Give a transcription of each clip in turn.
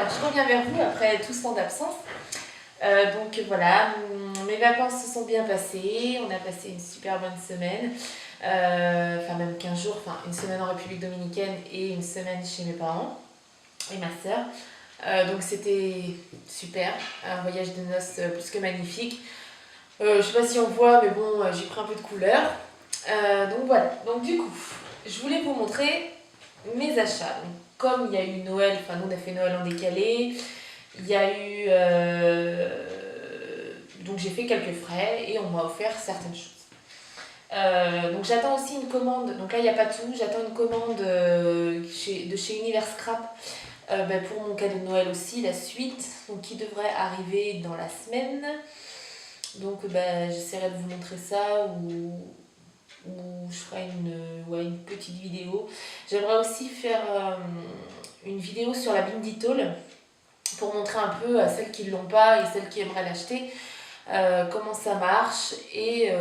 Alors, je reviens vers vous après tout ce temps d'absence. Donc voilà, mes vacances se sont bien passées. On a passé une super bonne semaine. Enfin, même 15 jours. Enfin, une semaine en République Dominicaine et une semaine chez mes parents et ma sœur. Donc c'était super. Un voyage de noces plus que magnifique. Je sais pas si on voit, mais bon, j'ai pris un peu de couleur. Donc voilà. Donc du coup, je voulais vous montrer mes achats. Donc, comme il y a eu Noël, enfin nous on a fait Noël en décalé, il y a eu... donc j'ai fait quelques frais et on m'a offert certaines choses. Donc j'attends aussi une commande, donc là il n'y a pas tout, j'attends une commande de chez Univers Scrap pour mon cadeau de Noël aussi, la suite, donc qui devrait arriver dans la semaine. Donc j'essaierai de vous montrer ça ou je ferai une petite vidéo. J'aimerais aussi faire une vidéo sur la Binditol pour montrer un peu à celles qui ne l'ont pas et celles qui aimeraient l'acheter comment ça marche et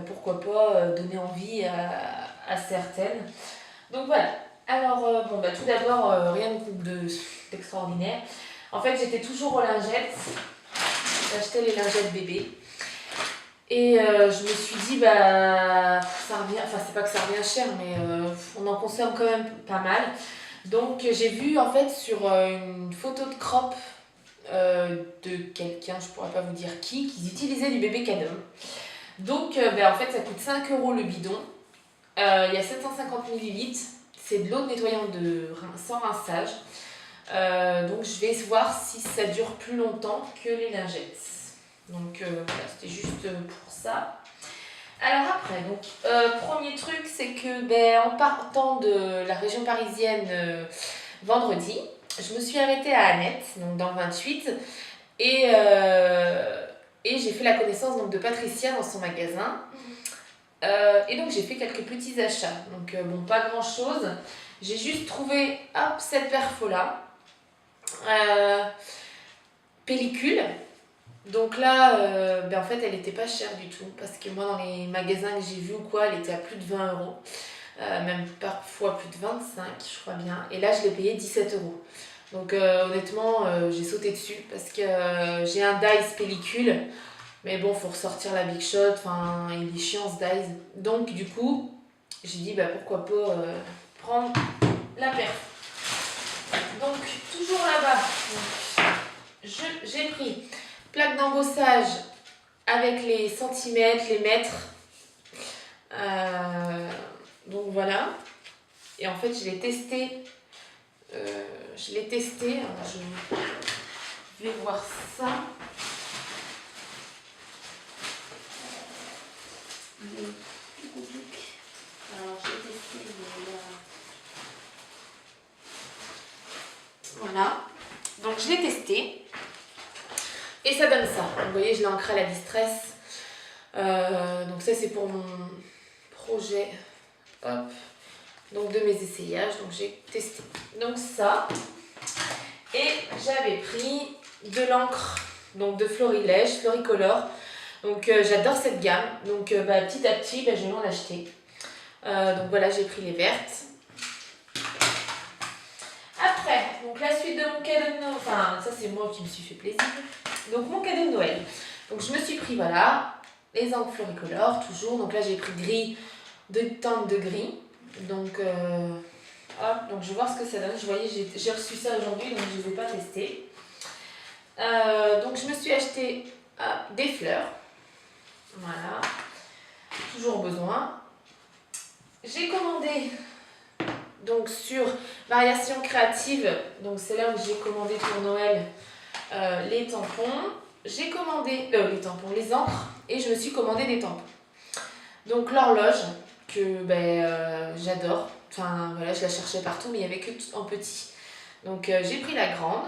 pourquoi pas donner envie à certaines. Donc voilà. Alors tout d'abord rien d'extraordinaire. En fait j'étais toujours aux lingettes. J'achetais les lingettes bébés. Et je me suis dit, ça revient, enfin c'est pas que ça revient cher, mais on en consomme quand même pas mal. Donc j'ai vu en fait sur une photo de crop de quelqu'un, je pourrais pas vous dire qui, qu'ils utilisaient du bébé Cadom. Donc en fait ça coûte 5 € le bidon. Il y a 750 ml, c'est de l'eau de nettoyant sans rinçage. Donc je vais voir si ça dure plus longtemps que les lingettes. Donc voilà, c'était juste pour ça. Alors après, donc premier truc, c'est que en partant de la région parisienne vendredi, je me suis arrêtée à Annette, donc dans le 28, et j'ai fait la connaissance donc, de Patricia dans son magasin. Et donc j'ai fait quelques petits achats. Donc pas grand chose. J'ai juste trouvé cette perfo là. Pellicule. Donc là, en fait, elle était pas chère du tout. Parce que moi, dans les magasins que j'ai vus ou quoi, elle était à plus de 20 €. Même parfois plus de 25, je crois bien. Et là, je l'ai payé 17 €. Donc honnêtement, j'ai sauté dessus. Parce que j'ai un Dice pellicule. Mais bon, faut ressortir la Big Shot. Enfin, il est chiant ce Dice. Donc du coup, j'ai dit, pourquoi pas prendre la perf. Donc, toujours là-bas. J'ai pris plaque d'embossage avec les centimètres, les mètres. Donc voilà. Et en fait, je l'ai testé. Alors, je vais voir ça. Alors, je vais tester. Voilà. Donc, je l'ai testé. Et ça donne ça. Vous voyez, je l'ai ancré à la distress. Donc ça, c'est pour mon projet. Hop. Donc de mes essayages. Donc j'ai testé. Donc ça. Et j'avais pris de l'encre. Donc de Florilège, Floricolor. Donc j'adore cette gamme. Donc petit à petit, je vais m'en acheter. Donc voilà, j'ai pris les vertes. Après, donc la suite de mon cadeau de Noël. Enfin, ça c'est moi qui me suis fait plaisir. Donc mon cadeau de Noël. Donc je me suis pris les encres Floricolor toujours. Donc là j'ai pris gris, 2 teintes de gris. Donc donc je vais voir ce que ça donne. Je voyais, j'ai reçu ça aujourd'hui donc je ne les ai pas testés. Donc je me suis acheté des fleurs. Voilà. Toujours besoin. J'ai commandé donc sur Variation Créative. Donc c'est là où j'ai commandé pour Noël. Les tampons, j'ai commandé les encres et je me suis commandé des tampons. Donc l'horloge que j'adore, enfin voilà, je la cherchais partout mais il n'y avait que en petit. Donc j'ai pris la grande,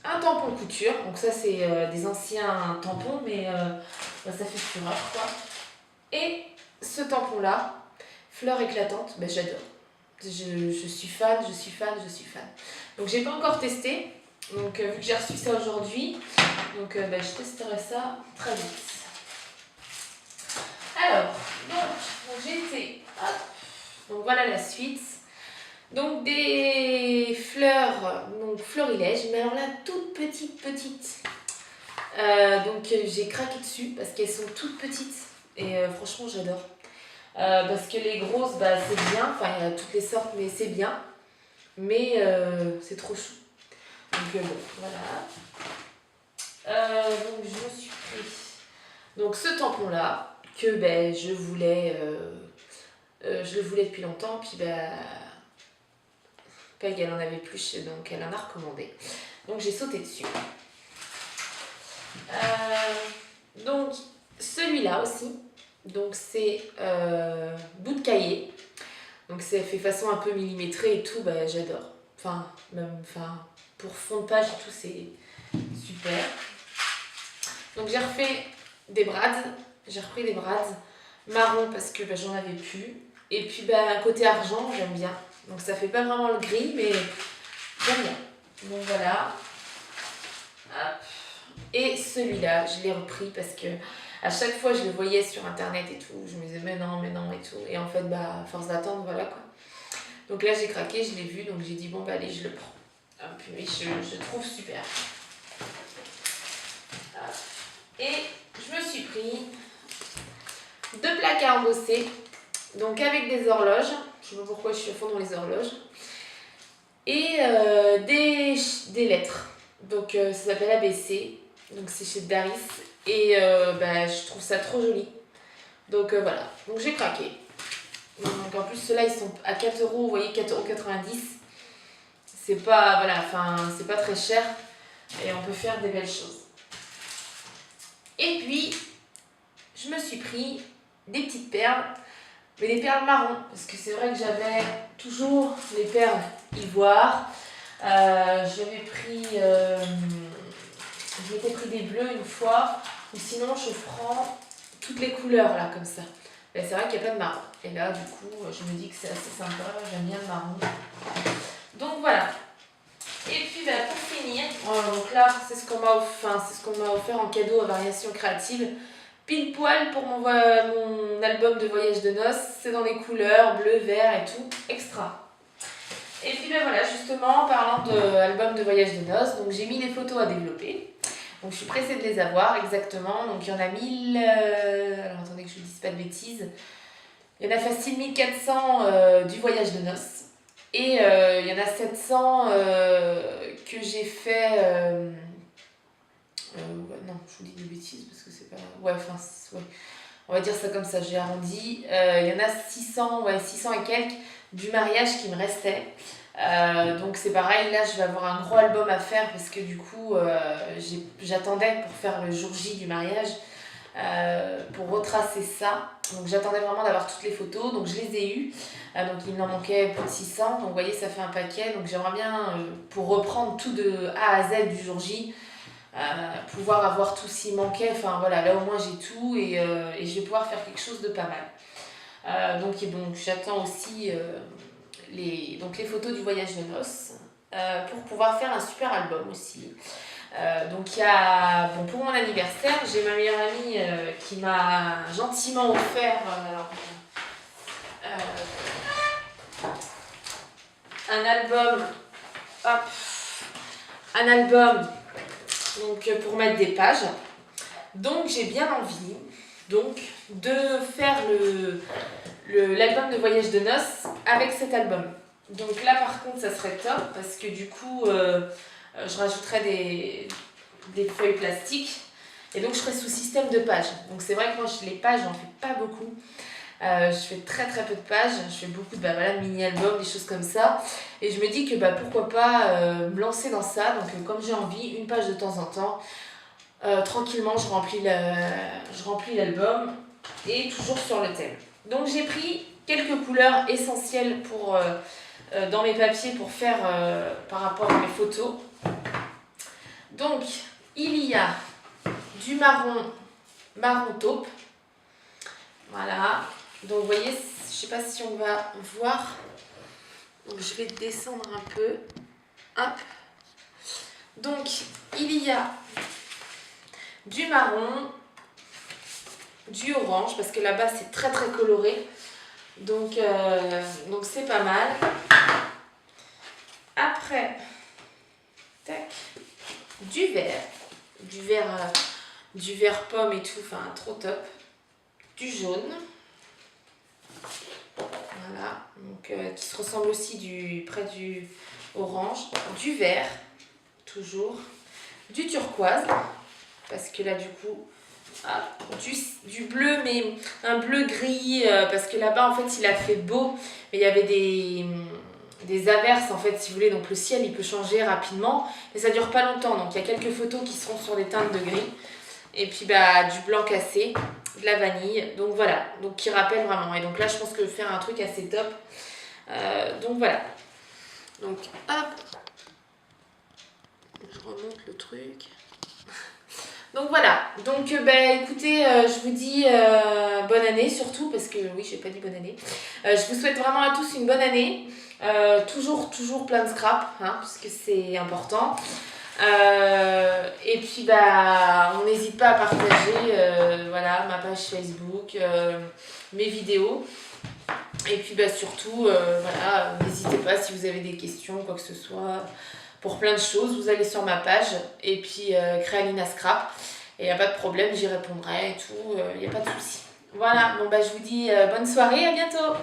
un tampon couture, donc ça c'est des anciens tampons mais ça fait fureur quoi. Et ce tampon là, fleur éclatante, j'adore. Je suis fan. Donc j'ai pas encore testé. Donc vu que j'ai reçu ça aujourd'hui, donc je testerai ça très vite. Alors, donc j'ai été, donc voilà la suite. Donc des fleurs, donc florilèges, mais alors là, toutes petites. Donc j'ai craqué dessus parce qu'elles sont toutes petites et franchement j'adore. Parce que les grosses, bah, c'est bien, enfin il y a toutes les sortes, mais c'est bien. Mais c'est trop chou. Donc bon, voilà. Donc je me suis pris donc ce tampon là que ben, je le voulais depuis longtemps, puis ben, Peg elle en avait plus, donc elle en a recommandé. Donc j'ai sauté dessus. Donc celui-là aussi, donc c'est bout de cahier. Donc c'est fait façon un peu millimétrée et tout, bah, j'adore. Pour fond de page et tout, c'est super. Donc j'ai repris des brades marron parce que bah, j'en avais plus. Et puis bah, côté argent, j'aime bien. Donc ça fait pas vraiment le gris, mais j'aime bien. Donc voilà. Hop. Et celui-là, je l'ai repris parce que à chaque fois je le voyais sur internet et tout, je me disais mais non et tout. Et en fait, bah, à force d'attendre, voilà quoi. Donc là j'ai craqué, je l'ai vu, donc j'ai dit bon bah allez, je le prends. Puis je trouve super. Et je me suis pris 2 placards embossés, donc avec des horloges. Je ne sais pas pourquoi je suis à fond dans les horloges. Et des lettres. Donc ça s'appelle ABC. Donc c'est chez Daris. Et bah, je trouve ça trop joli. Donc voilà. Donc j'ai craqué. Donc en plus ceux-là ils sont à 4 euros. Vous voyez 4,90 €. C'est pas, voilà, c'est pas très cher. Et on peut faire des belles choses. Et puis je me suis pris des petites perles. Mais des perles marron, parce que c'est vrai que j'avais toujours les perles ivoire. Je m'étais pris des bleus une fois, ou sinon je prends toutes les couleurs là, comme ça. Et c'est vrai qu'il n'y a pas de marron. Et là, du coup, je me dis que c'est assez sympa, j'aime bien le marron. Donc voilà. Et puis bah, pour finir, donc là, c'est ce qu'on m'a offert en cadeau à Variation Créative. Pile poil pour mon album de voyage de noces, c'est dans les couleurs bleu, vert et tout, extra. Et puis ben voilà, justement, en parlant d'album de voyage de noces, donc j'ai mis les photos à développer. Donc je suis pressée de les avoir, exactement. Donc il y en a 1000, alors attendez que je ne dise pas de bêtises. Il y en a facile 1400 du voyage de noces. Et il y en a 700 que j'ai fait... non, je vous dis des bêtises parce que c'est pas... Ouais. On va dire ça comme ça, j'ai arrondi. Il y en a 600 et quelques du mariage qui me restait. Donc c'est pareil, là je vais avoir un gros album à faire parce que du coup j'attendais pour faire le jour J du mariage, pour retracer ça. Donc j'attendais vraiment d'avoir toutes les photos, donc je les ai eues. Donc il m'en manquait plus de 600, donc vous voyez ça fait un paquet. Donc j'aimerais bien, pour reprendre tout de A à Z du jour J, pouvoir avoir tout s'il manquait. Enfin voilà, là au moins j'ai tout et je vais pouvoir faire quelque chose de pas mal. Donc j'attends aussi les photos du voyage de noces pour pouvoir faire un super album aussi. Donc il y a, pour mon anniversaire, j'ai ma meilleure amie qui m'a gentiment offert un album, donc pour mettre des pages. Donc j'ai bien envie de faire l'album de voyage de noces avec cet album. Donc là par contre ça serait top parce que du coup je rajouterais des feuilles plastiques et donc je ferai sous système de pages. Donc c'est vrai que moi les pages j'en fais pas beaucoup. Je fais très très peu de pages, je fais beaucoup de mini-albums, des choses comme ça. Et je me dis que pourquoi pas me lancer dans ça. Donc comme j'ai envie, une page de temps en temps, tranquillement je remplis l'album et toujours sur le thème. Donc j'ai pris quelques couleurs essentielles dans mes papiers pour faire par rapport à mes photos. Donc il y a du marron taupe. Voilà. Donc vous voyez, je sais pas si on va voir. Donc je vais descendre un peu. Hop. Donc il y a du marron, du orange, parce que là-bas c'est très très coloré. Donc c'est pas mal. Après, tac, du vert. Du vert pomme et tout, enfin trop top. Du jaune. Voilà, donc qui se ressemble aussi près du orange. Du vert, toujours. Du turquoise, parce que là du coup, du bleu, mais un bleu gris, parce que là-bas en fait il a fait beau, mais il y avait des averses en fait si vous voulez, donc le ciel il peut changer rapidement, mais ça dure pas longtemps, donc il y a quelques photos qui seront sur des teintes de gris. Et puis du blanc cassé, de la vanille, donc voilà, donc qui rappelle vraiment. Et donc là je pense que faire un truc assez top. Donc voilà. Donc hop, je remonte le truc. Donc voilà, donc écoutez, je vous dis bonne année surtout, parce que oui, j'ai pas dit bonne année. Je vous souhaite vraiment à tous une bonne année. Toujours plein de scrap, hein, parce que c'est important. Et puis on n'hésite pas à partager voilà, ma page Facebook, mes vidéos. Et puis surtout, voilà, n'hésitez pas si vous avez des questions, quoi que ce soit. Pour plein de choses, vous allez sur ma page et puis Créalina Scrap. Et il n'y a pas de problème, j'y répondrai et tout, il n'y a pas de souci. Voilà, bon je vous dis bonne soirée, à bientôt.